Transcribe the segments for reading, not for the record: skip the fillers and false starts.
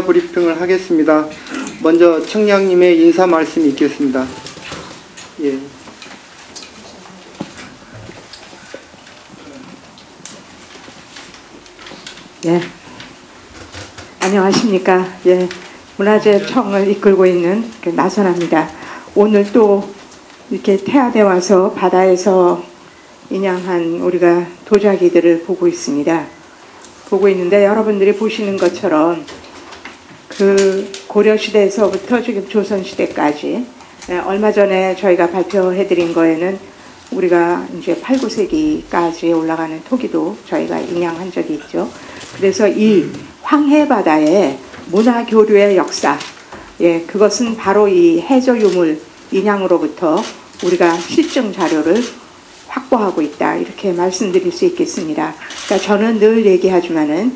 브리핑을 하겠습니다. 먼저 청량님의 인사 말씀이 있겠습니다. 예. 예. 안녕하십니까. 예. 문화재청을 이끌고 있는 나선합니다. 오늘 또 이렇게 태안에 와서 바다에서 인양한 우리가 도자기들을 보고 있습니다. 보고 있는데 여러분들이 보시는 것처럼 그 고려시대에서부터 지금 조선시대까지 얼마 전에 저희가 발표해드린 거에는 우리가 이제 8, 9세기까지 올라가는 토기도 저희가 인양한 적이 있죠. 그래서 이 황해바다의 문화교류의 역사, 예, 그것은 바로 이 해저유물 인양으로부터 우리가 실증 자료를 확보하고 있다, 이렇게 말씀드릴 수 있겠습니다. 그러니까 저는 늘 얘기하지만은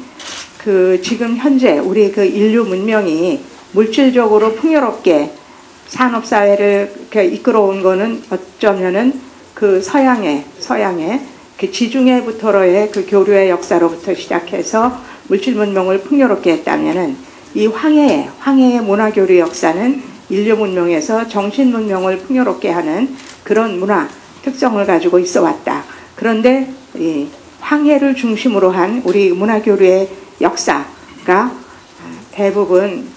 그 지금 현재 우리 그 인류 문명이 물질적으로 풍요롭게 산업사회를 이렇게 이끌어온 거는 어쩌면은 그 서양의 그 지중해부터의 그 교류의 역사로부터 시작해서 물질 문명을 풍요롭게 했다면은 이 황해의 문화교류 역사는 인류 문명에서 정신 문명을 풍요롭게 하는 그런 문화 특성을 가지고 있어 왔다. 그런데 이 황해를 중심으로 한 우리 문화교류의 역사가 대부분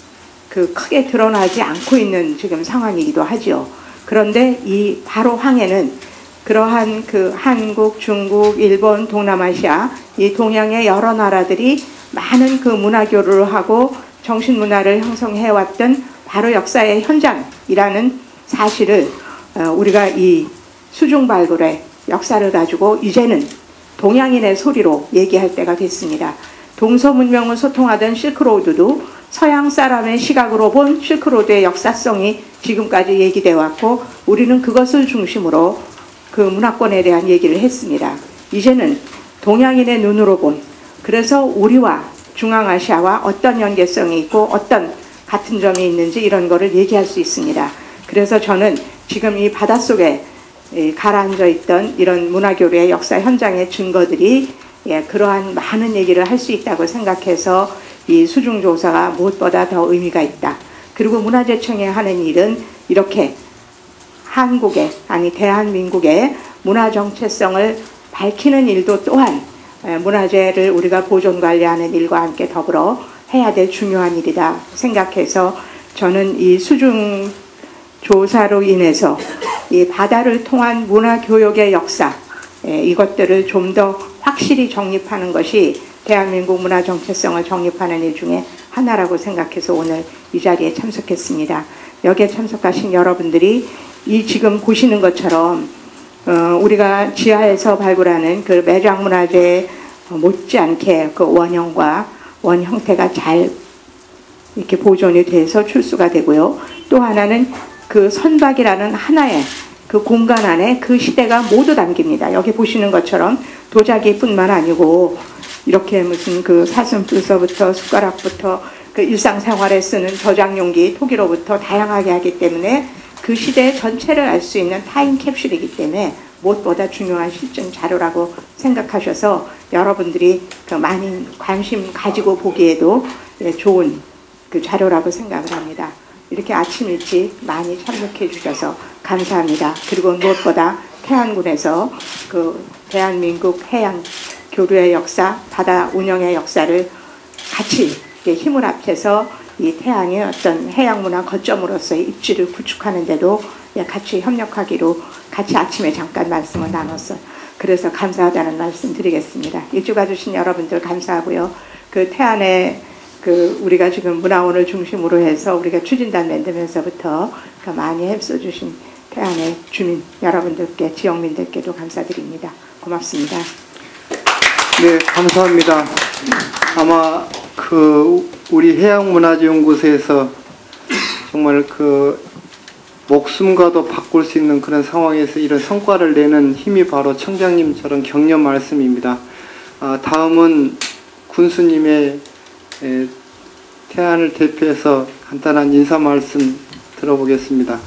그 크게 드러나지 않고 있는 지금 상황이기도 하죠. 그런데 이 바로 황해는 그러한 그 한국, 중국, 일본, 동남아시아 이 동양의 여러 나라들이 많은 그 문화교류를 하고 정신문화를 형성해왔던 바로 역사의 현장이라는 사실을 우리가 이 수중발굴의 역사를 가지고 이제는 동양인의 소리로 얘기할 때가 됐습니다. 동서문명을 소통하던 실크로드도 서양 사람의 시각으로 본 실크로드의 역사성이 지금까지 얘기되어 왔고 우리는 그것을 중심으로 그 문화권에 대한 얘기를 했습니다. 이제는 동양인의 눈으로 본, 그래서 우리와 중앙아시아와 어떤 연계성이 있고 어떤 같은 점이 있는지 이런 거를 얘기할 수 있습니다. 그래서 저는 지금 이 바닷속에 가라앉아 있던 이런 문화교류의 역사 현장의 증거들이 그러한 많은 얘기를 할 수 있다고 생각해서 이 수중조사가 무엇보다 더 의미가 있다. 그리고 문화재청이 하는 일은 이렇게 대한민국의 문화 정체성을 밝히는 일도 또한 문화재를 우리가 보존 관리하는 일과 함께 더불어 해야 될 중요한 일이다 생각해서 저는 이 수중 조사로 인해서 이 바다를 통한 문화교육의 역사, 이것들을 좀 더 확실히 정립하는 것이 대한민국 문화 정체성을 정립하는 일 중에 하나라고 생각해서 오늘 이 자리에 참석했습니다. 여기에 참석하신 여러분들이 이 지금 보시는 것처럼 우리가 지하에서 발굴하는 그 매장문화재 못지않게 그 원형과 원 형태가 잘 이렇게 보존이 돼서 출수가 되고요. 또 하나는 그 선박이라는 하나의 그 공간 안에 그 시대가 모두 담깁니다. 여기 보시는 것처럼 도자기뿐만 아니고 이렇게 무슨 그 사슴뿔서부터 숟가락부터 그 일상생활에 쓰는 저장용기, 토기로부터 다양하게 하기 때문에 그 시대의 전체를 알 수 있는 타임캡슐이기 때문에 무엇보다 중요한 실증 자료라고 생각하셔서 여러분들이 그 많이 관심 가지고 보기에도 좋은 그 자료라고 생각을 합니다. 이렇게 아침 일찍 많이 참석해 주셔서 감사합니다. 그리고 무엇보다 태안군에서 그 대한민국 해양 교류의 역사, 바다 운영의 역사를 같이 힘을 합쳐서 이 태안의 어떤 해양문화 거점으로서의 입지를 구축하는 데도 같이 협력하기로 같이 아침에 잠깐 말씀을 나눴어요. 그래서 감사하다는 말씀 드리겠습니다. 일찍 와주신 여러분들 감사하고요. 그 태안에 그 우리가 지금 문화원을 중심으로 해서 우리가 추진단 만들면서부터 많이 힘써주신 태안의 주민 여러분들께, 지역민들께도 감사드립니다. 고맙습니다. 네, 감사합니다. 아마 그 우리 해양문화재연구소에서 정말 그 목숨과도 바꿀 수 있는 그런 상황에서 이런 성과를 내는 힘이 바로 청장님처럼 격려 말씀입니다. 다음은 군수님의 태안을 대표해서 간단한 인사 말씀 들어보겠습니다.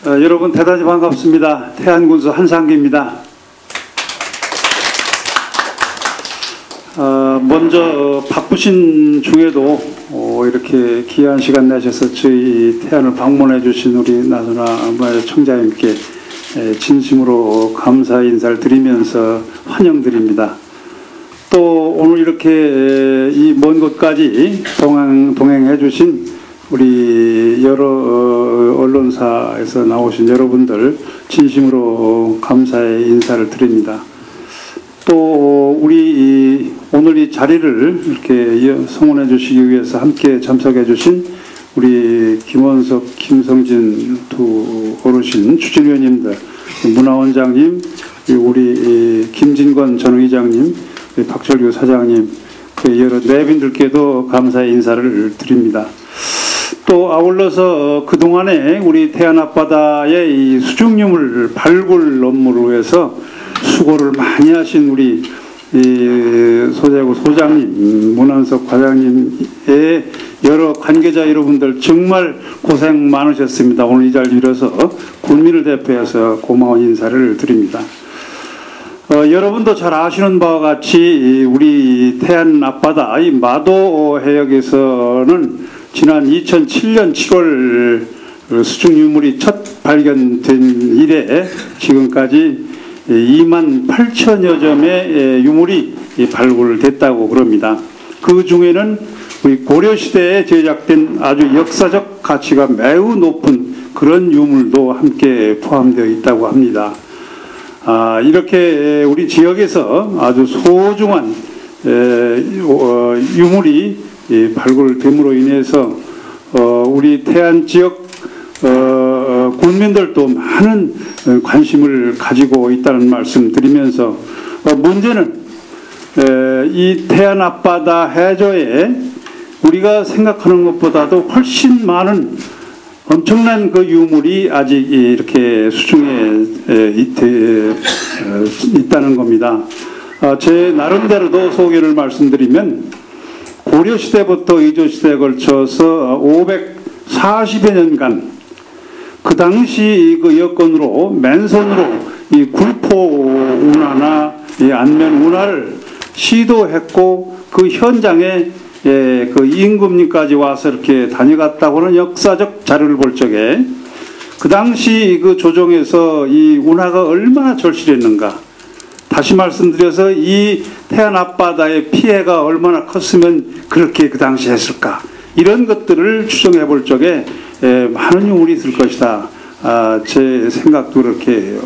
여러분 대단히 반갑습니다. 태안군수 한상기입니다. 먼저 바쁘신 중에도 이렇게 귀한 시간 내셔서 저희 태안을 방문해 주신 우리 나선아 청자님께 진심으로 감사 인사를 드리면서 환영드립니다. 또 오늘 이렇게 이 먼 곳까지 동행해 주신 우리 여러 언론사에서 나오신 여러분들 진심으로 감사의 인사를 드립니다. 또 우리 오늘 이 자리를 이렇게 성원해 주시기 위해서 함께 참석해 주신 우리 김원석, 김성진 두 어르신 추진위원님들, 문화원장님, 우리 김진권 전 의장님, 박철규 사장님, 여러 내빈들께도 감사의 인사를 드립니다. 또 아울러서 그동안에 우리 태안 앞바다의 이 수중유물 발굴 업무를 위해서 수고를 많이 하신 우리 소재구 소장님, 문한석 과장님의 여러 관계자 여러분들 정말 고생 많으셨습니다. 오늘 이 자리를 빌어서 군민을 대표해서 고마운 인사를 드립니다. 여러분도 잘 아시는 바와 같이 우리 태안 앞바다 이 마도 해역에서는 지난 2007년 7월 수중유물이 첫 발견된 이래 지금까지 2만 8천여 점의 유물이 발굴됐다고 그럽니다. 그 중에는 우리 고려시대에 제작된 아주 역사적 가치가 매우 높은 그런 유물도 함께 포함되어 있다고 합니다. 이렇게 우리 지역에서 아주 소중한 유물이 발굴됨으로 인해서 우리 태안 지역 국민들도 많은 관심을 가지고 있다는 말씀 드리면서 문제는 이 태안 앞바다 해저에 우리가 생각하는 것보다도 훨씬 많은 엄청난 그 유물이 아직 이렇게 수중에 있다는 겁니다. 제 나름대로도 소개를 말씀드리면 고려시대부터 이조시대에 걸쳐서 540여 년간 그 당시 그 여건으로 맨손으로 이 굴포 운하나 이 안면 운하를 시도했고 그 현장에 그 임금님까지 와서 이렇게 다녀갔다고 하는 역사적 자료를 볼 적에 그 당시 그 조정에서 이 운하가 얼마나 절실했는가. 다시 말씀드려서 이 태안 앞바다의 피해가 얼마나 컸으면 그렇게 그 당시 했을까. 이런 것들을 추정해 볼 적에 많은 유물이 있을 것이다. 제 생각도 그렇게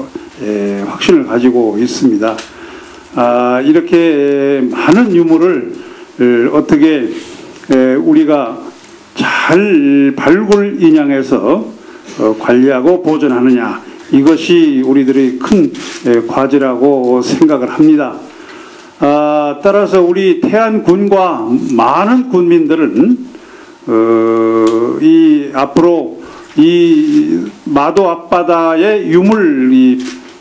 확신을 가지고 있습니다. 이렇게 많은 유물을 어떻게 우리가 잘 발굴 인양해서 관리하고 보존하느냐, 이것이 우리들의 큰 과제라고 생각을 합니다. 따라서 우리 태안군과 많은 군민들은 앞으로 이 마도 앞바다의 유물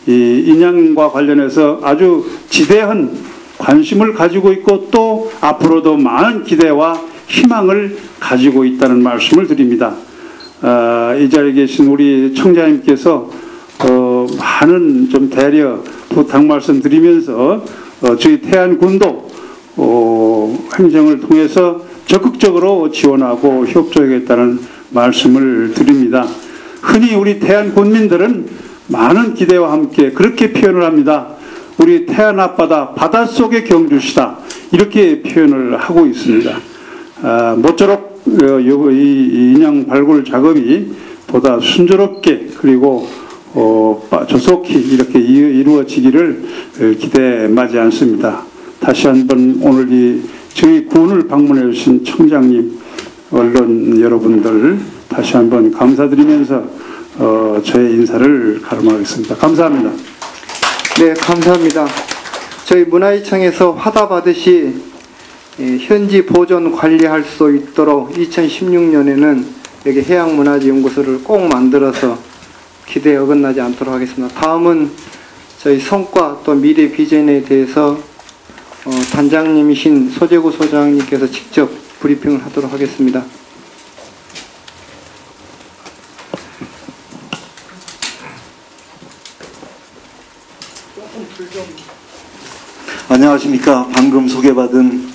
인양과 관련해서 아주 지대한 관심을 가지고 있고 또 앞으로도 많은 기대와 희망을 가지고 있다는 말씀을 드립니다. 이 자리에 계신 우리 청자님께서 많은 좀 배려 부탁 말씀 드리면서 저희 태안군도 행정을 통해서 적극적으로 지원하고 협조하겠다는 말씀을 드립니다. 흔히 우리 태안 군민들은 많은 기대와 함께 그렇게 표현을 합니다. 우리 태안 앞바다 바닷속의 경주시다, 이렇게 표현을 하고 있습니다. 모쪼록 이 인양 발굴 작업이 보다 순조롭게 그리고 조속히 이렇게 이루어지기를 기대하지 않습니다. 다시 한번 오늘 저희 군을 방문해 주신 청장님, 언론 여러분들 다시 한번 감사드리면서 저의 인사를 가름하겠습니다. 감사합니다. 네, 감사합니다. 저희 문화유청에서 화답하듯이 현지 보존 관리할 수 있도록 2016년에는 여기 해양문화재연구소를 꼭 만들어서 기대에 어긋나지 않도록 하겠습니다. 다음은 저희 성과 또 미래 비전에 대해서 단장님이신 소재구 소장님께서 직접 브리핑을 하도록 하겠습니다. 안녕하십니까. 방금 소개받은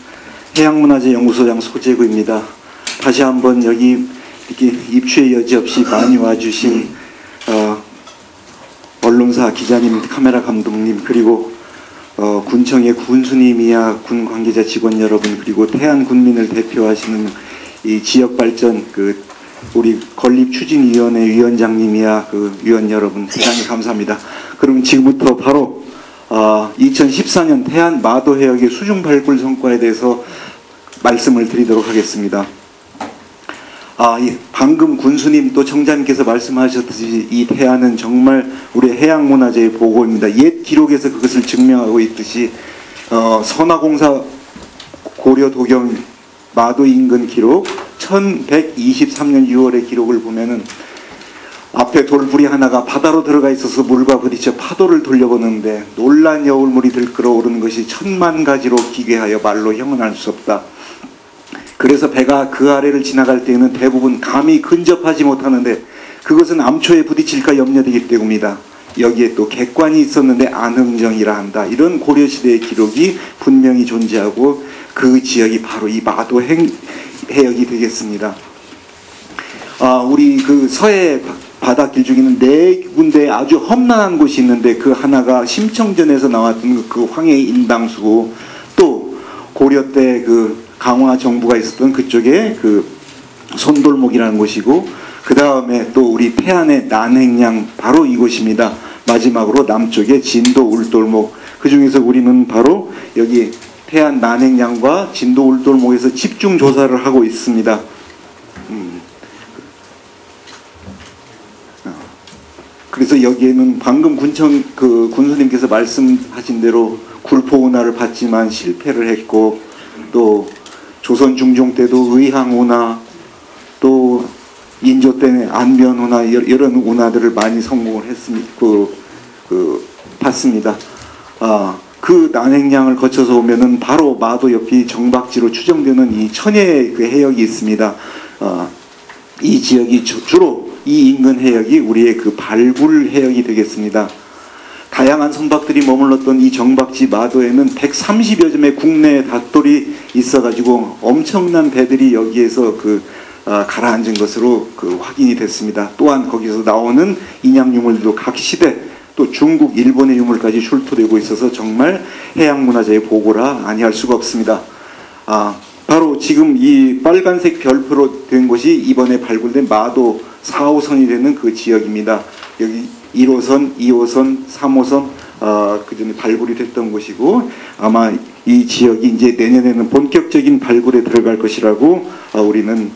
해양문화재연구소장 소재구입니다. 다시 한번 여기 이렇게 입추의 여지 없이 많이 와주신 언론사 기자님, 카메라 감독님, 그리고 군청의 군수님이야 군 관계자 직원 여러분, 그리고 태안 군민을 대표하시는 이 지역발전 우리 건립추진위원회 위원장님이야 위원 여러분, 대단히 감사합니다. 그럼 지금부터 바로 2014년 태안 마도 해역의 수중 발굴 성과에 대해서 말씀을 드리도록 하겠습니다. 방금 군수님 또 청장님께서 말씀하셨듯이 이 태안은 정말 우리 해양문화재의 보고입니다. 옛 기록에서 그것을 증명하고 있듯이 선화공사 고려 도경 마도 인근 기록 1123년 6월의 기록을 보면은 앞에 돌부리 하나가 바다로 들어가 있어서 물과 부딪혀 파도를 돌려보는데 놀란 여울물이 들끓어 오르는 것이 천만 가지로 기괴하여 말로 형언할 수 없다. 그래서 배가 그 아래를 지나갈 때에는 대부분 감히 근접하지 못하는데 그것은 암초에 부딪힐까 염려되기 때문이다. 여기에 또 객관이 있었는데 안흥정이라 한다. 이런 고려시대의 기록이 분명히 존재하고 그 지역이 바로 이 마도 해역이 되겠습니다. 우리 그 서해 바닷길 중에는 4군데 아주 험난한 곳이 있는데 그 하나가 심청전에서 나왔던 그 황해 인당수고, 또 고려 때 그 강화 정부가 있었던 그쪽에 그 손돌목이라는 곳이고, 그 다음에 또 우리 태안의 난행량 바로 이곳입니다. 마지막으로 남쪽에 진도 울돌목. 그 중에서 우리는 바로 여기 태안 난행량과 진도 울돌목에서 집중 조사를 하고 있습니다. 그래서 여기에는 방금 군청 군수님께서 말씀하신 대로 굴포운하를 받지만 실패를 했고, 또 조선 중종 때도 의항운하, 또 인조 때는 안변운하, 이런 운하들을 많이 성공을 했습니다. 봤습니다. 그 난행량을 거쳐서 오면은 바로 마도 옆이 정박지로 추정되는 이 천혜의 그 해역이 있습니다. 이 지역이 주로 이 인근 해역이 우리의 그 발굴 해역이 되겠습니다. 다양한 선박들이 머물렀던 이 정박지 마도에는 130여 점의 국내 닷돌이 있어가지고 엄청난 배들이 여기에서 가라앉은 것으로 확인이 됐습니다. 또한 거기서 나오는 인양 유물도 각 시대, 또 중국, 일본의 유물까지 출토되고 있어서 정말 해양문화재의 보고라 아니할 수가 없습니다. 바로 지금 이 빨간색 별표로 된 곳이 이번에 발굴된 마도 4호선이 되는 그 지역입니다. 여기 1호선, 2호선, 3호선 그전에 발굴이 됐던 곳이고, 아마 이 지역이 이제 내년에는 본격적인 발굴에 들어갈 것이라고 우리는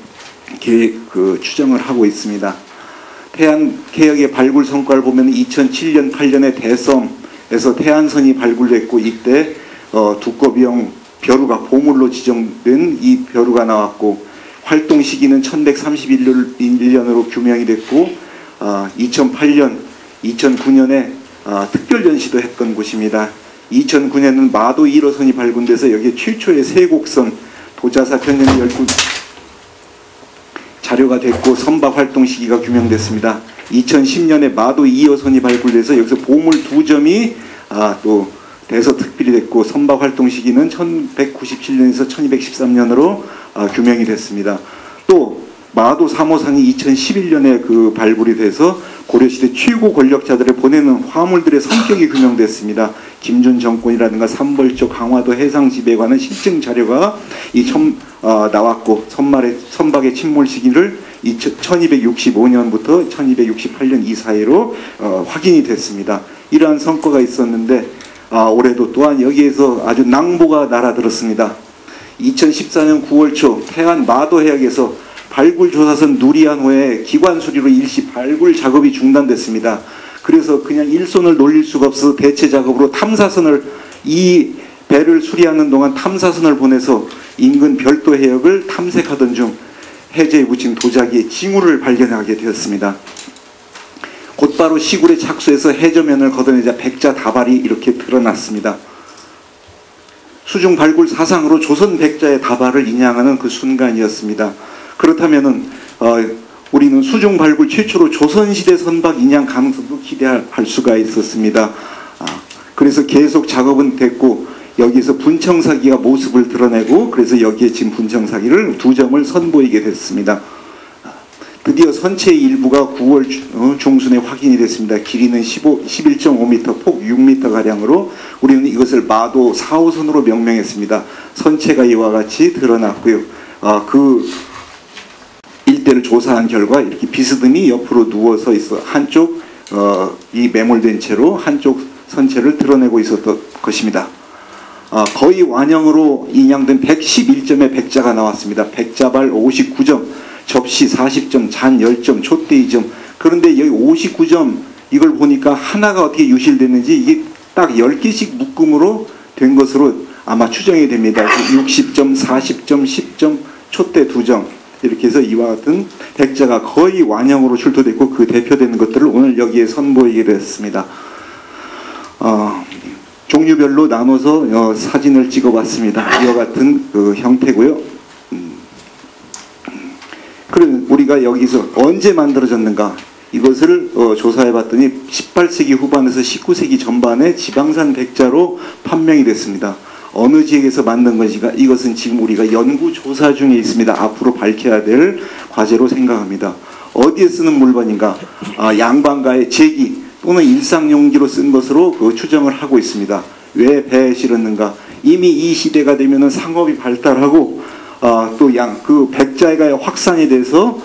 추정을 하고 있습니다. 태안 해역의 발굴 성과를 보면 2007년, 8년에 대섬에서 태안선이 발굴됐고, 이때 두꺼비형 벼루가 보물로 지정된 이 벼루가 나왔고, 활동 시기는 1131년으로 규명이 됐고, 2008년, 2009년에 특별 전시도 했던 곳입니다. 2009년에는 마도 1호선이 발굴돼서 여기에 최초의 세곡선 도자사 편년 열구 자료가 됐고, 선박 활동 시기가 규명됐습니다. 2010년에 마도 2호선이 발굴돼서 여기서 보물 2점이 또 돼서 특별히 됐고, 선박 활동 시기는 1197년에서 1213년으로 규명이 됐습니다. 또 마도 3호선이 2011년에 발굴이 돼서 고려시대 최고 권력자들을 보내는 화물들의 성격이 규명됐습니다. 김준 정권이라든가 삼벌조 강화도 해상 지배에 관한 실증 자료가 나왔고, 선박의 침몰 시기를 1265년부터 1268년 이 사이로 확인이 됐습니다. 이러한 성과가 있었는데, 올해도 또한 여기에서 아주 낭보가 날아들었습니다. 2014년 9월 초 태안 마도 해역에서 발굴조사선 누리안호에 기관 수리로 일시 발굴 작업이 중단됐습니다. 그래서 그냥 일손을 놀릴 수가 없어서 대체 작업으로 탐사선을, 이 배를 수리하는 동안 탐사선을 보내서 인근 별도 해역을 탐색하던 중 해저에 붙인 도자기의 징후를 발견하게 되었습니다. 곧바로 시굴에 착수해서 해저면을 걷어내자 백자 다발이 이렇게 드러났습니다. 수중 발굴 사상으로 조선 백자의 다발을 인양하는 그 순간이었습니다. 그렇다면은 우리는 수중 발굴 최초로 조선시대 선박 인양 가능성도 기대할 수가 있었습니다. 그래서 계속 작업은 됐고, 여기서 분청사기가 모습을 드러내고 그래서 여기에 지금 분청사기를 2점을 선보이게 됐습니다. 드디어 선체의 일부가 9월 중순에 확인이 됐습니다. 길이는 11.5m, 폭 6m가량으로 우리는 이것을 마도 4호선으로 명명했습니다. 선체가 이와 같이 드러났고요. 그 일대를 조사한 결과 이렇게 비스듬히 옆으로 누워서 있어 한쪽 이 매몰된 채로 한쪽 선체를 드러내고 있었던 것입니다. 거의 완형으로 인양된 111점의 백자가 나왔습니다. 백자발 59점, 접시 40점, 잔 10점, 촛대 2점. 그런데 여기 59점 이걸 보니까 하나가 어떻게 유실됐는지 이게 딱 10개씩 묶음으로 된 것으로 아마 추정이 됩니다. 60점, 40점, 10점, 촛대 2점. 이렇게 해서 이와 같은 백자가 거의 완형으로 출토됐고 그 대표되는 것들을 오늘 여기에 선보이게 됐습니다. 종류별로 나눠서 사진을 찍어봤습니다. 이와 같은 그 형태고요. 그럼 우리가 여기서 언제 만들어졌는가? 이것을 조사해봤더니 18세기 후반에서 19세기 전반에 지방산 백자로 판명이 됐습니다. 어느 지역에서 만든 것인가? 이것은 지금 우리가 연구 조사 중에 있습니다. 앞으로 밝혀야 될 과제로 생각합니다. 어디에 쓰는 물건인가? 양반가의 제기 또는 일상용기로 쓴 것으로 추정을 하고 있습니다. 왜 배에 실었는가? 이미 이 시대가 되면은 상업이 발달하고 또 그 백자가 확산이 돼서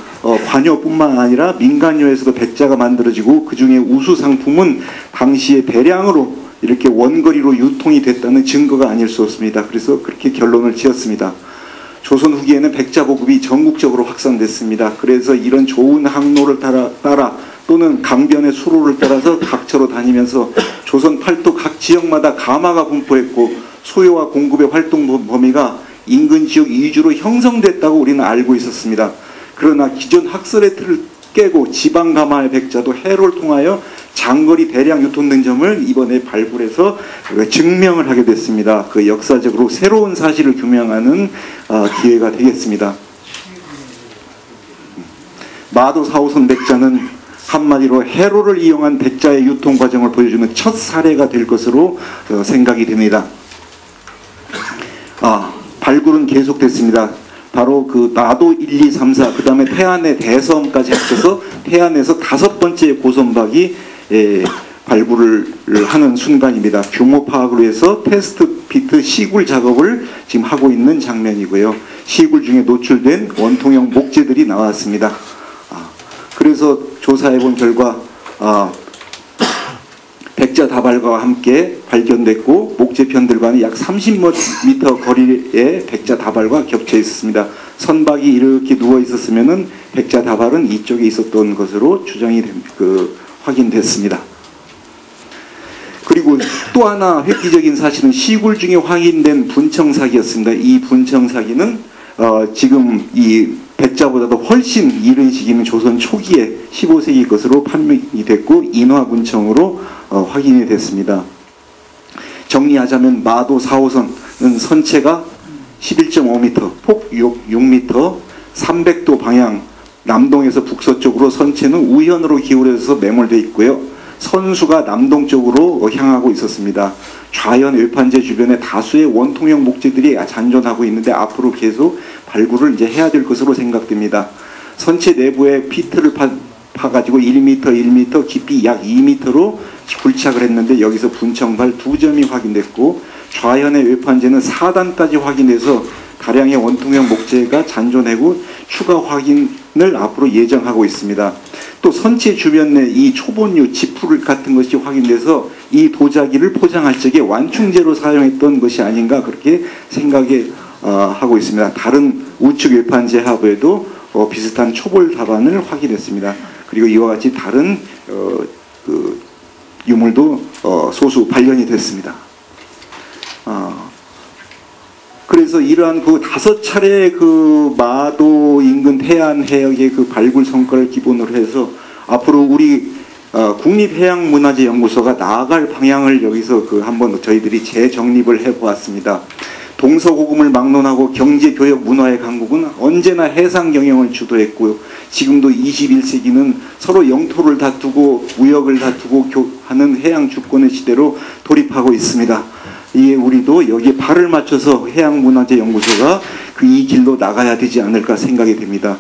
관여뿐만 아니라 민간요에서도 백자가 만들어지고 그 중에 우수 상품은 당시에 대량으로 이렇게 원거리로 유통이 됐다는 증거가 아닐 수 없습니다. 그래서 그렇게 결론을 지었습니다. 조선 후기에는 백자 보급이 전국적으로 확산됐습니다. 그래서 이런 좋은 항로를 따라 또는 강변의 수로를 따라서 각처로 다니면서 조선 팔도 각 지역마다 가마가 분포했고 소요와 공급의 활동 범위가 인근 지역 위주로 형성됐다고 우리는 알고 있었습니다. 그러나 기존 학설의 틀을 깨고 지방 가마의 백자도 해로를 통하여 장거리 대량 유통된 점을 이번에 발굴해서 증명을 하게 됐습니다. 그 역사적으로 새로운 사실을 규명하는 기회가 되겠습니다. 마도 4호선 백자는 한마디로 해로를 이용한 백자의 유통 과정을 보여주는 첫 사례가 될 것으로 생각이 됩니다. 발굴은 계속됐습니다. 바로 그 나도 1, 2, 3, 4, 그 다음에 태안의 대섬까지 합쳐서 태안에서 5번째 고선박이 발굴을 하는 순간입니다. 규모 파악을 위해서 테스트 피트 시굴 작업을 지금 하고 있는 장면이고요. 시굴 중에 노출된 원통형 목재들이 나왔습니다. 그래서 조사해 본 결과 백자 다발과 함께 발견됐고 목재편들과는 약 30m 거리에 백자 다발과 겹쳐 있었습니다. 선박이 이렇게 누워 있었으면은 백자 다발은 이쪽에 있었던 것으로 추정이 확인됐습니다. 그리고 또 하나 획기적인 사실은 시굴 중에 확인된 분청사기였습니다. 이 분청사기는 지금 이 백자보다도 훨씬 이른 시기는 조선 초기에 15세기 것으로 판명이 됐고 인화분청으로 확인이 됐습니다. 정리하자면 마도 4호선은 선체가 11.5m, 폭 6m, 300도 방향 남동에서 북서쪽으로 선체는 우현으로 기울어져서 매몰되어 있고요. 선수가 남동쪽으로 향하고 있었습니다. 좌현 외판재 주변에 다수의 원통형 목재들이 잔존하고 있는데 앞으로 계속 발굴을 이제 해야 될 것으로 생각됩니다. 선체 내부에 피트를 파가지고 1m, 깊이 약 2m로 굴착을 했는데 여기서 분청발 2점이 확인됐고 좌현의 외판재는 4단까지 확인돼서 다량의 원통형 목재가 잔존하고 추가 확인을 앞으로 예정하고 있습니다. 또 선체 주변에 이 초본유, 지풀 같은 것이 확인돼서 이 도자기를 포장할 적에 완충제로 사용했던 것이 아닌가 그렇게 하고 있습니다. 다른 우측 외판재 하부에도 비슷한 초볼 답안을 확인했습니다. 그리고 이와 같이 다른 유물도 소수 발견이 됐습니다. 그래서 이러한 그 5차례 그 마도 인근 태안 해역의 그 발굴 성과를 기본으로 해서 앞으로 우리 국립해양문화재연구소가 나아갈 방향을 여기서 한번 저희들이 재정립을 해보았습니다. 동서고금을 막론하고 경제, 교역, 문화의 강국은 언제나 해상 경영을 주도했고요. 지금도 21세기는 서로 영토를 다투고 무역을 다투고 하는 해양 주권의 시대로 돌입하고 있습니다. 우리도 여기에 발을 맞춰서 해양문화재연구소가 그 이 길로 나가야 되지 않을까 생각이 됩니다.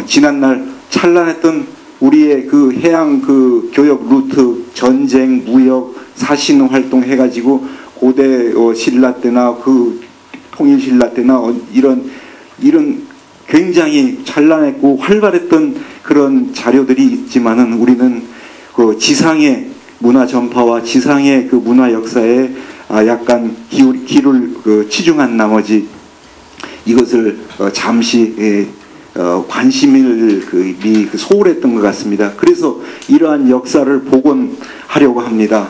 지난날 찬란했던 우리의 그 해양 그 교역 루트, 전쟁, 무역, 사신 활동 해가지고 고대 신라 때나 그 통일 신라 때나 이런 굉장히 찬란했고 활발했던 그런 자료들이 있지만은 우리는 그 지상의 문화 전파와 지상의 그 문화 역사에 약간 기를 치중한 나머지 이것을 잠시 관심을 소홀했던 것 같습니다. 그래서 이러한 역사를 복원하려고 합니다.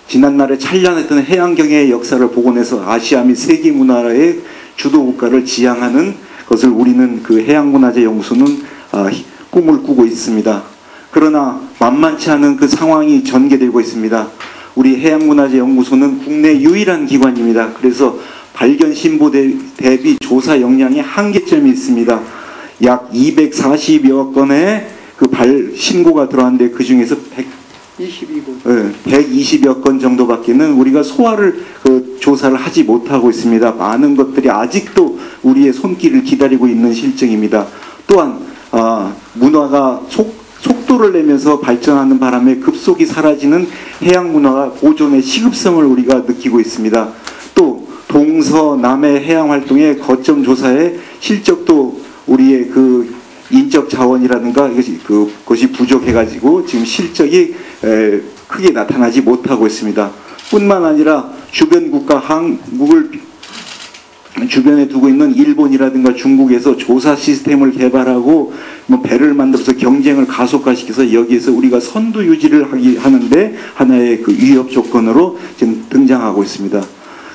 지난날에 찬란했던 해양경의 역사를 복원해서 아시아 및 세계 문화의 주도국가를 지향하는 것을 우리는 그 해양문화재연구소는 꿈을 꾸고 있습니다. 그러나 만만치 않은 그 상황이 전개되고 있습니다. 우리 해양문화재연구소는 국내 유일한 기관입니다. 그래서 발견 신고 대비 조사 역량에 한계점이 있습니다. 약 240여 건의 그 신고가 들어왔는데 그 중에서 120여 건 정도밖에는 우리가 소화를 조사를 하지 못하고 있습니다. 많은 것들이 아직도 우리의 손길을 기다리고 있는 실정입니다. 또한 문화가 속도를 내면서 발전하는 바람에 급속히 사라지는 해양 문화가 보존의 시급성을 우리가 느끼고 있습니다. 또 동서남의 해양 활동의 거점 조사의 실적도 우리의 그 인적 자원이라든가 그것이 부족해가지고 지금 실적이 크게 나타나지 못하고 있습니다. 뿐만 아니라 주변 국가 한국을 주변에 두고 있는 일본이라든가 중국에서 조사 시스템을 개발하고 배를 만들어서 경쟁을 가속화시켜서 여기에서 우리가 선두 유지를 하는데 하나의 그 위협 조건으로 지금 등장하고 있습니다.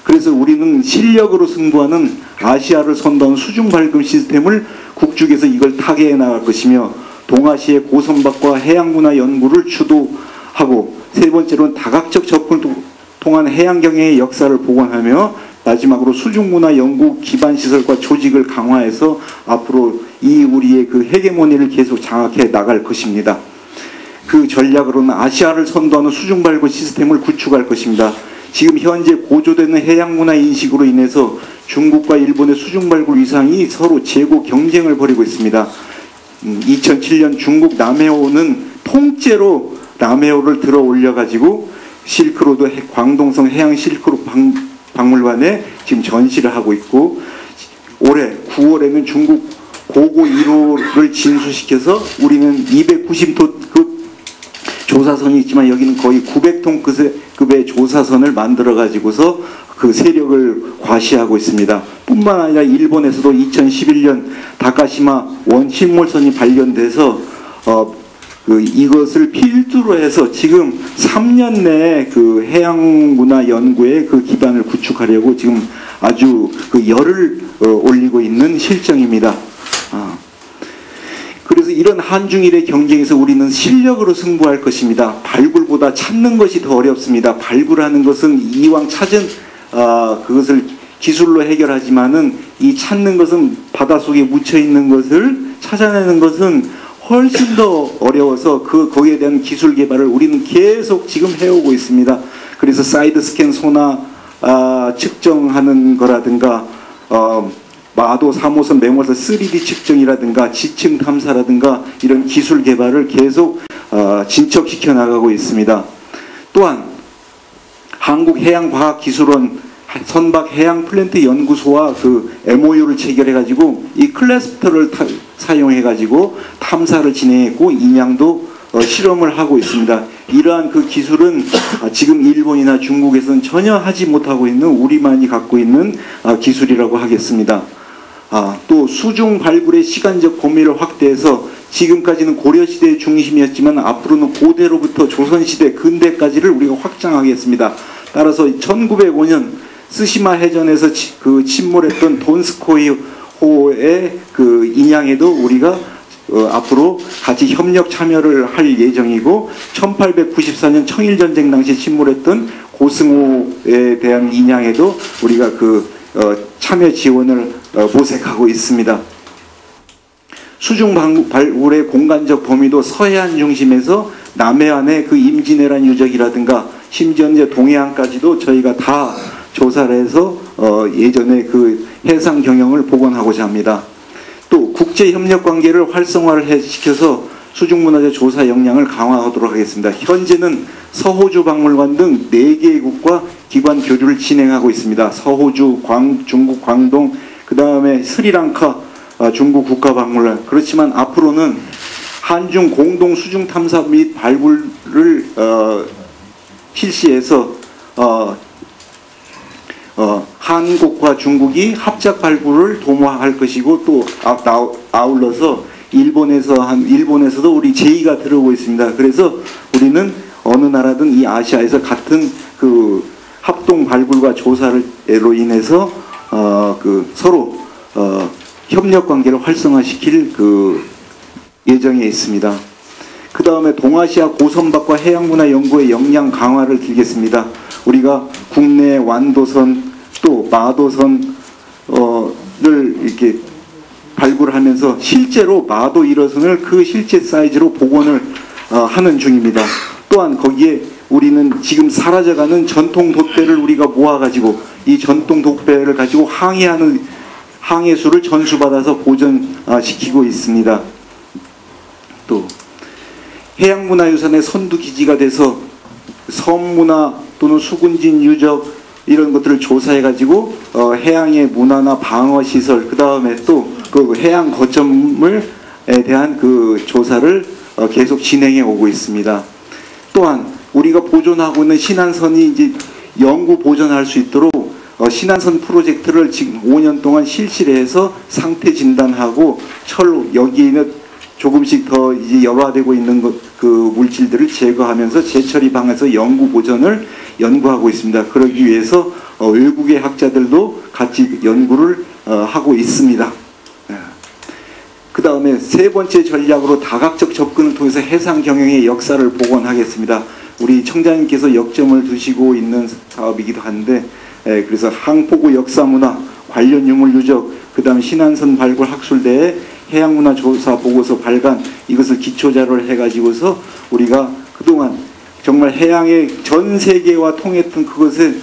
그래서 우리는 실력으로 승부하는 아시아를 선도하는 수중 발굴 시스템을 국죽에서 이걸 타개해 나갈 것이며 동아시아의 고선박과 해양문화 연구를 주도하고 세 번째로는 다각적 접근을 통한 해양경영의 역사를 복원하며 마지막으로 수중문화 연구 기반 시설과 조직을 강화해서 앞으로 이 우리의 그 헤게모니를 계속 장악해 나갈 것입니다. 그 전략으로는 아시아를 선도하는 수중 발굴 시스템을 구축할 것입니다. 지금 현재 고조되는 해양문화 인식으로 인해서 중국과 일본의 수중 발굴 위상이 서로 재고 경쟁을 벌이고 있습니다. 2007년 중국 남해오는 통째로 남해오를 들어 올려가지고 실크로드 광동성 해양 실크로드 박물관에 지금 전시를 하고 있고 올해 9월에는 중국 고고 1호를 진수시켜서 우리는 290톤급 조사선이 있지만 여기는 거의 900톤급의 조사선을 만들어 가지고서 그 세력을 과시하고 있습니다. 뿐만 아니라 일본에서도 2011년 다카시마 원실몰선이 발견돼서 이것을 필두로 해서 지금 3년 내에 그 해양문화 연구의 그 기반을 구축하려고 지금 아주 그 열을 올리고 있는 실정입니다. 그래서 이런 한중일의 경쟁에서 우리는 실력으로 승부할 것입니다. 발굴보다 찾는 것이 더 어렵습니다. 발굴하는 것은 이왕 찾은 그것을 기술로 해결하지만은 이 찾는 것은 바닷속에 묻혀 있는 것을 찾아내는 것은 훨씬 더 어려워서 거기에 대한 기술 개발을 우리는 계속 지금 해오고 있습니다. 그래서 사이드 스캔 소나 측정하는 거라든가 마도 3호선 메모선 3D 측정이라든가 지층 탐사라든가 이런 기술 개발을 계속 진척시켜 나가고 있습니다. 또한 한국해양과학기술원 선박해양플랜트 연구소와 그 MOU를 체결해 가지고 이 클래스터를 사용해 가지고 탐사를 진행했고 인양도 실험을 하고 있습니다. 이러한 그 기술은 지금 일본이나 중국에서는 전혀 하지 못하고 있는 우리만이 갖고 있는 기술이라고 하겠습니다. 또 수중 발굴의 시간적 범위를 확대해서 지금까지는 고려시대의 중심이었지만 앞으로는 고대로부터 조선시대 근대까지를 우리가 확장하겠습니다. 따라서 1905년 스시마 해전에서 그 침몰했던 돈스코이호의 그 인양에도 우리가 앞으로 같이 협력 참여를 할 예정이고 1894년 청일전쟁 당시 침몰했던 고승호에 대한 인양에도 우리가 참여 지원을 모색하고 있습니다. 수중 발굴의 공간적 범위도 서해안 중심에서 남해안의 그 임진왜란 유적이라든가 심지어 이제 동해안까지도 저희가 다 조사를 해서 예전에 그 해상 경영을 복원하고자 합니다. 또 국제 협력 관계를 활성화를 시켜서 수중문화재 조사 역량을 강화하도록 하겠습니다. 현재는 서호주 박물관 등 4개국과 기관 교류를 진행하고 있습니다. 서호주, 중국 광동, 그 다음에 스리랑카 중국 국가박물관. 그렇지만 앞으로는 한중 공동 수중 탐사 및 발굴을 실시해서 한국과 중국이 합작 발굴을 도모할 것이고, 또 아울러서 일본에서도 우리 제의가 들어오고 있습니다. 그래서 우리는 어느 나라든 이 아시아에서 같은 그 합동 발굴과 조사로 인해서 서로 협력 관계를 활성화시킬 그 예정에 있습니다. 그 다음에 동아시아 고선박과 해양문화 연구의 역량 강화를 들겠습니다. 우리가 국내 완도선 또 마도선을 이렇게 발굴하면서 실제로 마도 1호선을 그 실제 사이즈로 복원을 하는 중입니다. 또한 거기에 우리는 지금 사라져가는 전통 돛배를 우리가 모아가지고 이 전통 돛배를 가지고 항해하는 항해수를 전수받아서 보존시키고 있습니다. 또 해양문화유산의 선두기지가 돼서 섬문화 또는 수군진 유적 이런 것들을 조사해가지고 해양의 문화나 방어시설, 그 다음에 또 그 해양 거점에 대한 그 조사를 계속 진행해 오고 있습니다. 또한 우리가 보존하고 있는 신안선이 이제 영구 보존할 수 있도록 신안선 프로젝트를 지금 5년 동안 실시를 해서 상태 진단하고 여기에는 조금씩 더 이제 열화되고 있는 그 물질들을 제거하면서 재처리 방에서 영구 보존을 연구하고 있습니다. 그러기 위해서 외국의 학자들도 같이 연구를 하고 있습니다. 그 다음에 세 번째 전략으로 다각적 접근을 통해서 해상 경영의 역사를 복원하겠습니다. 우리 청장님께서 역점을 두시고 있는 사업이기도 한데, 그래서 항포구 역사문화, 관련 유물 유적, 그 다음 신안선 발굴 학술대회, 해양문화 조사 보고서 발간, 이것을 기초자료를 해가지고서 우리가 그동안 정말 해양의 전 세계와 통했던 그것을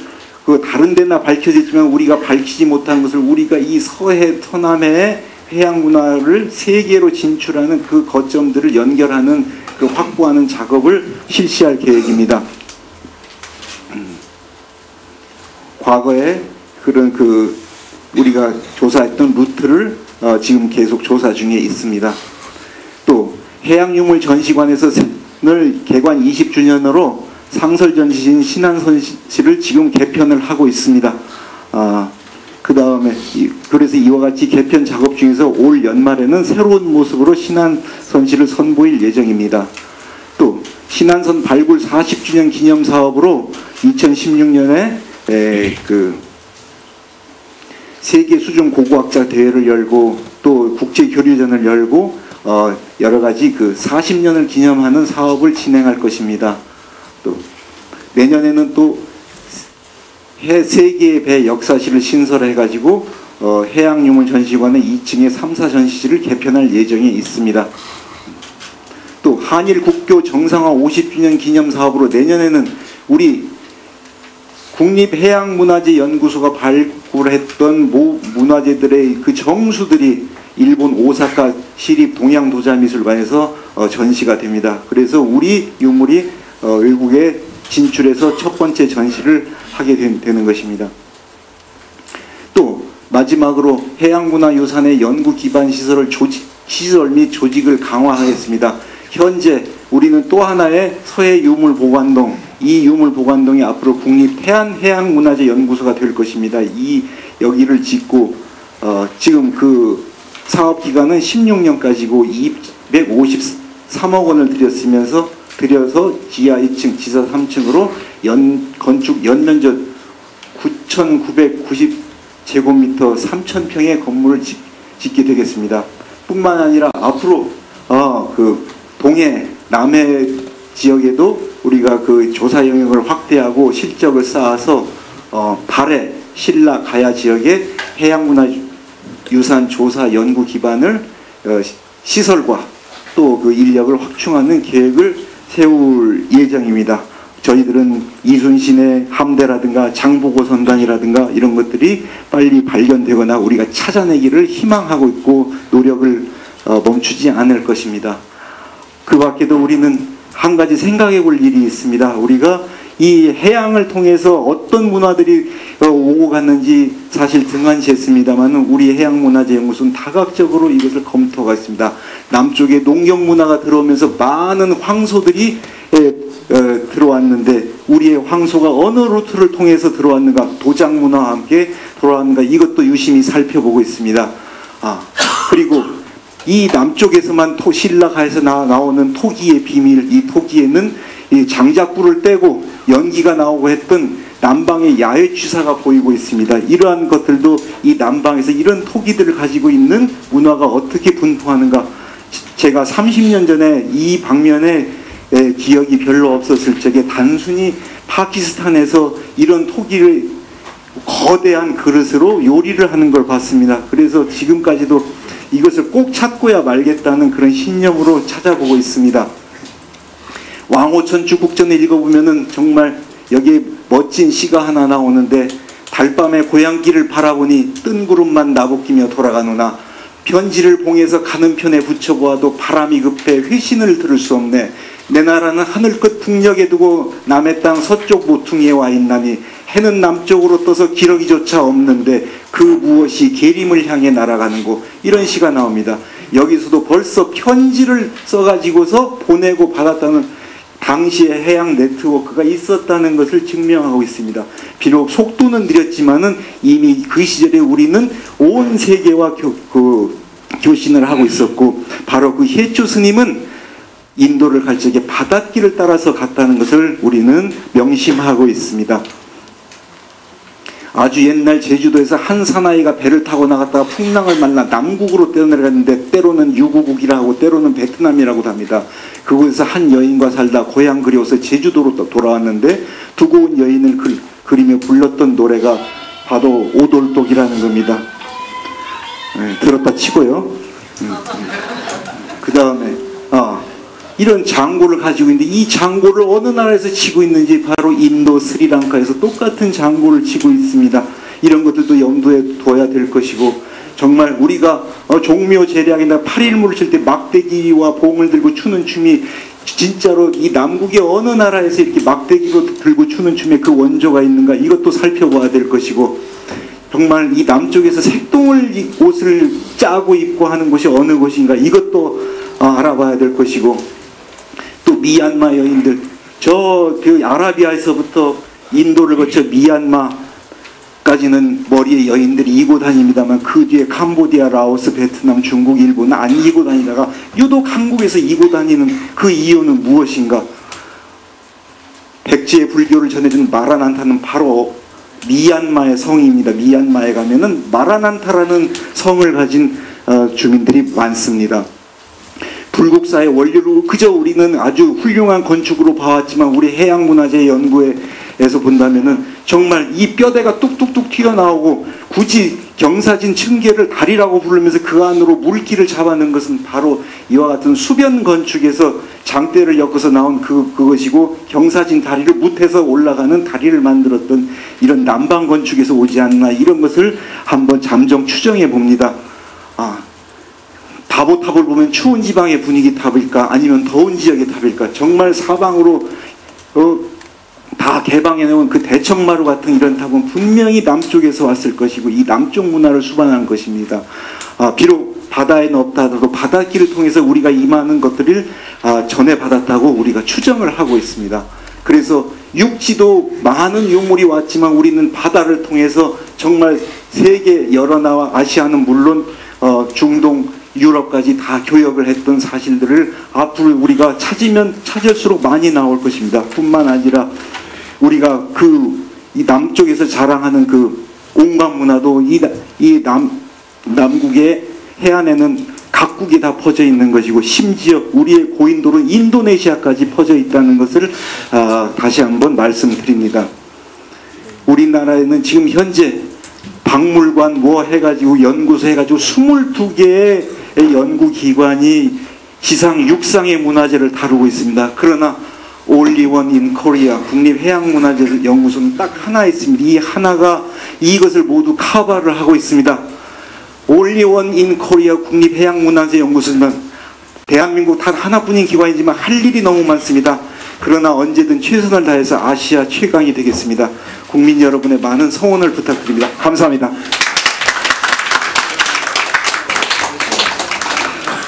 다른 데나 밝혀졌지만 우리가 밝히지 못한 것을 우리가 이 서남해의 해양문화를 세계로 진출하는 그 거점들을 연결하는 그 확보하는 작업을 실시할 계획입니다. 과거에 그런 우리가 조사했던 루트를 지금 계속 조사 중에 있습니다. 또 해양유물 전시관에서 늘 개관 20주년으로 상설 전시인 신안선실을 지금 개편을 하고 있습니다. 그 다음에 그래서 이와 같이 개편 작업 중에서 올 연말에는 새로운 모습으로 신안선실을 선보일 예정입니다. 또 신안선 발굴 40주년 기념 사업으로 2016년에 세계 수중 고고학자 대회를 열고 또 국제 교류전을 열고 여러 가지 40년을 기념하는 사업을 진행할 것입니다. 또 내년에는 또 세계의 배 역사실을 신설해가지고 해양유물 전시관의 2층에 3사 전시실을 개편할 예정에 있습니다. 또 한일 국교 정상화 50주년 기념 사업으로 내년에는 우리 국립해양문화재연구소가 발굴했던 문화재들의 그 정수들이 일본 오사카 시립 동양도자미술관에서 전시가 됩니다. 그래서 우리 유물이 외국에 진출해서 첫 번째 전시를 하게 되는 것입니다. 또 마지막으로 해양문화유산의 연구 기반 시설 및 조직을 강화하겠습니다. 현재 우리는 또 하나의 서해 유물보관동, 이 유물보관동이 앞으로 국립해양문화재연구소가 될 것입니다. 여기를 짓고 지금 그 사업 기간은 16년까지고 253억 원을 들여서 지하 2층, 지하 3층으로 건축 연면적 9,990제곱미터 3,000평의 건물을 짓게 되겠습니다. 뿐만 아니라 앞으로 동해, 남해 지역에도 우리가 그 조사 영역을 확대하고 실적을 쌓아서 발해, 신라, 가야 지역의 해양문화유산 조사 연구 기반을 시설과 또 그 인력을 확충하는 계획을 세울 예정입니다. 저희들은 이순신의 함대라든가 장보고 선단이라든가 이런 것들이 빨리 발견되거나 우리가 찾아내기를 희망하고 있고 노력을 멈추지 않을 것입니다. 그 밖에도 우리는 한 가지 생각해 볼 일이 있습니다. 우리가 이 해양을 통해서 어떤 문화들이 오고 갔는지 사실 등한시했습니다만 우리 해양문화재연구소는 다각적으로 이것을 검토하고 있습니다. 남쪽에 농경 문화가 들어오면서 많은 황소들이 들어왔는데 우리의 황소가 어느 루트를 통해서 들어왔는가, 도장 문화와 함께 들어왔는가, 이것도 유심히 살펴보고 있습니다. 그리고 이 남쪽에서만 신라가에서 나오는 토기의 비밀, 이 토기에는 이 장작불을 떼고 연기가 나오고 했던 남방의 야외 취사가 보이고 있습니다. 이러한 것들도 이 남방에서 이런 토기들을 가지고 있는 문화가 어떻게 분포하는가, 제가 30년 전에 이 방면에 기억이 별로 없었을 적에 단순히 파키스탄에서 이런 토기를 거대한 그릇으로 요리를 하는 걸 봤습니다. 그래서 지금까지도 이것을 꼭 찾고야 말겠다는 그런 신념으로 찾아보고 있습니다. 왕호천주 국전을 읽어보면은 정말 여기에 멋진 시가 하나 나오는데, 달밤에 고향길을 바라보니 뜬 구름만 나부끼며 돌아가노나 편지를 봉해서 가는 편에 붙여보아도 바람이 급해 회신을 들을 수 없네. 내 나라는 하늘 끝 북녘에 두고 남의 땅 서쪽 모퉁이에 와 있나니 해는 남쪽으로 떠서 기러기조차 없는데 그 무엇이 계림을 향해 날아가는고. 이런 시가 나옵니다. 여기서도 벌써 편지를 써가지고서 보내고 받았다는 당시에 해양 네트워크가 있었다는 것을 증명하고 있습니다. 비록 속도는 느렸지만은 이미 그 시절에 우리는 온 세계와 교신을 하고 있었고, 바로 그 해초 스님은 인도를 갈 적에 바닷길을 따라서 갔다는 것을 우리는 명심하고 있습니다. 아주 옛날 제주도에서 한 사나이가 배를 타고 나갔다가 풍랑을 만나 남국으로 뛰어내려갔는데 때로는 유구국이라고 때로는 베트남이라고 합니다. 그곳에서 한 여인과 살다 고향 그리워서 제주도로 돌아왔는데 두고 온 여인을 그리며 불렀던 노래가 바로 오돌독이라는 겁니다. 들었다 치고요. 그 다음에 이런 장고를 가지고 있는데 이 장고를 어느 나라에서 치고 있는지 바로 인도 스리랑카에서 똑같은 장고를 치고 있습니다. 이런 것들도 염두에 둬야 될 것이고, 정말 우리가 종묘제략이나 8일무를 칠 때 막대기와 봉을 들고 추는 춤이 진짜로 이 남국의 어느 나라에서 이렇게 막대기로 들고 추는 춤에 그 원조가 있는가, 이것도 살펴봐야 될 것이고, 정말 이 남쪽에서 색동을 옷을 짜고 입고 하는 곳이 어느 곳인가, 이것도 알아봐야 될 것이고, 또 미얀마 여인들, 그 아라비아에서부터 인도를 거쳐 미얀마까지는 머리에 여인들이 이고 다닙니다만 그 뒤에 캄보디아, 라오스, 베트남, 중국, 일본은 안 이고 다니다가 유독 한국에서 이고 다니는 그 이유는 무엇인가? 백제의 불교를 전해준 마라난타는 바로 미얀마의 성입니다. 미얀마에 가면은 마라난타라는 성을 가진 주민들이 많습니다. 불국사의 원료로 그저 우리는 아주 훌륭한 건축으로 봐왔지만 우리 해양문화재 연구에서 본다면은 정말 이 뼈대가 뚝뚝뚝 튀어나오고 굳이 경사진 층계를 다리라고 부르면서 그 안으로 물기를 잡아넣은 것은 바로 이와 같은 수변 건축에서 장대를 엮어서 나온 그것이고, 경사진 다리를 무태서 올라가는 다리를 만들었던 이런 남방 건축에서 오지 않나, 이런 것을 한번 잠정 추정해 봅니다. 다보탑을 보면 추운 지방의 분위기 탑일까 아니면 더운 지역의 탑일까? 정말 사방으로 다 개방해놓은 그 대청마루 같은 이런 탑은 분명히 남쪽에서 왔을 것이고 이 남쪽 문화를 수반한 것입니다. 비록 바다에는 없다 하더라도 바닷길을 통해서 우리가 임하는 것들을 전해받았다고 우리가 추정을 하고 있습니다. 그래서 육지도 많은 유물이 왔지만 우리는 바다를 통해서 정말 세계 여러 나라, 아시아는 물론 중동, 유럽까지 다 교역을 했던 사실들을 앞으로 우리가 찾으면 찾을수록 많이 나올 것입니다. 뿐만 아니라 우리가 이 남쪽에서 자랑하는 그 온갖 문화도 이 남국의 해안에는 각국이 다 퍼져 있는 것이고, 심지어 우리의 고인돌은 인도네시아까지 퍼져 있다는 것을 다시 한번 말씀드립니다. 우리나라에는 지금 현재 박물관 해가지고 연구소 해가지고 22개의 연구기관이 지상 육상의 문화재를 다루고 있습니다. 그러나 Only One in Korea 국립해양문화재연구소는 딱 하나 있습니다. 이 하나가 이것을 모두 커버를 하고 있습니다. Only One in Korea 국립해양문화재연구소는 대한민국 단 하나뿐인 기관이지만 할 일이 너무 많습니다. 그러나 언제든 최선을 다해서 아시아 최강이 되겠습니다. 국민 여러분의 많은 성원을 부탁드립니다. 감사합니다.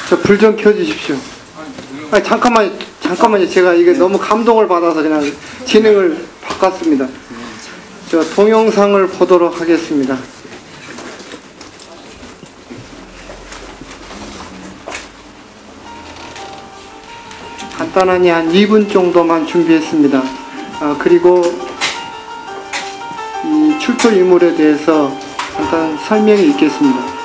저 불 좀 켜주십시오. 아니, 잠깐만요. 제가 이게 너무 감동을 받아서 그냥 진행을 바꿨습니다. 저 동영상을 보도록 하겠습니다. 간단하니 한 2분 정도만 준비했습니다. 그리고 이 출토 유물에 대해서 간단 설명이 있겠습니다.